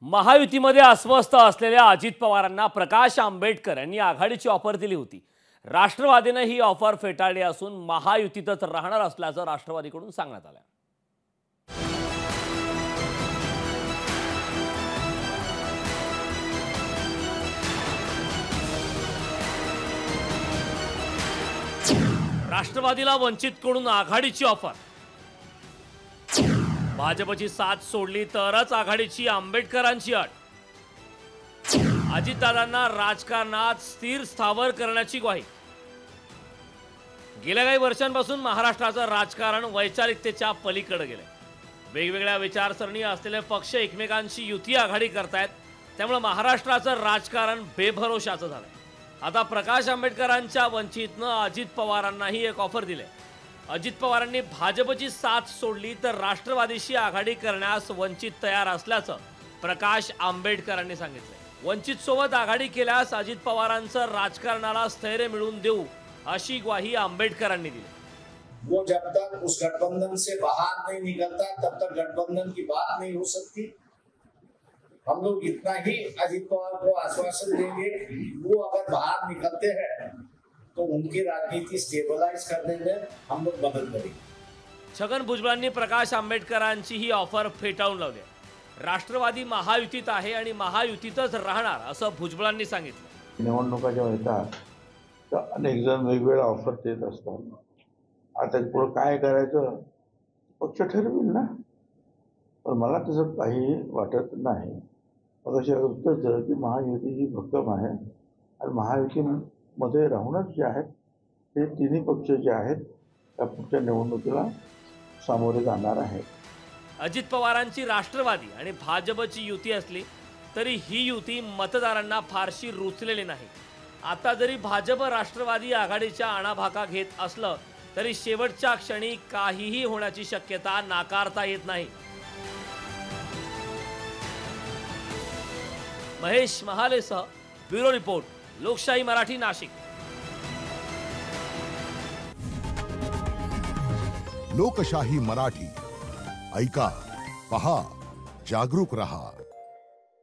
महायुतीमध्ये अस्वस्थ असलेल्या अजित पवारांना प्रकाश आंबेडकर यांनी आघाडीची ऑफर दिली होती। राष्ट्रवादीने ही ऑफर फेटाळली असून महायुतीतच राहणार असल्याचं राष्ट्रवादीकडून सांगण्यात आलं। राष्ट्रवादीला वंचितकडून आघाडीची ऑफर। भाजपची साथ सोडली तरच आघाडीची आंबेडकरांची अट। अजितदादांना राजकारणात स्थिर स्थावर करण्याची ग्वाही। गेल्या काही वर्षांपासून महाराष्ट्राचं राजकारण वैचारिकतेच्या पलीकडे गेले। वेगवेगळ्या विचारसरणी असलेले पक्ष एकमेकांशी युती आघाडी करतायत, त्यामुळे महाराष्ट्राचं राजकारण बेभरोशाचं झालंय। आता प्रकाश आंबेडकरांच्या वंचितनं अजित पवारांनाही एक ऑफर दिली। अजित पवारांनी भाजपची साथ सोडली तर राष्ट्रवादीशी आघाडी करण्यास वंचित तयार असल्याचं प्रकाश आंबेडकरांनी सांगितलं। वंचित सोबत आघाडी केल्यास अजित पवारांचं राजकारणाला स्थैर्य मिळवून देऊ अशी ग्वाही आंबेडकरांनी दिली। वो जब तक उस गठबंधन से बाहर नहीं निकलता तब तक गठबंधन की बात नहीं हो सकती। हम लोग इतना ही अजित पवार को आश्वासन देंगे, वो अगर बाहर निकलते हैं तो उनकी राजनीति स्टेबलाइज करने में हम लोग मदद करेंगे। छगन भुजबळांनी प्रकाश आंबेडकरांची ही ऑफर फेटाळून लावली। राष्ट्रवादी महायुतीत आहे आणि महायुतीतच राहणार असं भुजबळांनी सांगितलं। निवडणुका जेव्हा येतात तर अनेक जण वेगवेगळ्या ऑफर देत असतात। आता पुढे काय करायचं पक्ष ठरवेल ना, पण मला तसं काही वाटत नाही। अगदी उत्तर दिलं की महायुती ही भक्कम आहे आणि महायुतीमध्ये राहूनच जे आहेत ते तिन्ही पक्ष जे आहेत त्या पुढच्या निवडणुकीला सामोरे जाणार आहेत। अजित पवारांची राष्ट्रवादी आणि भाजपची युती असली तरी ही युती मतदारांना फारशी रुचलेली नाही। आता जरी भाजप राष्ट्रवादी आघाडीच्या आणाभाका घेत असलं तरी शेवटच्या क्षणी काहीही होण्याची शक्यता नाकारता येत नाही। महेश महालेसह ब्युरो रिपोर्ट, लोकशाही मराठी, नाशिक। लोकशाही मराठी ऐका, पहा, जागरूक रहा।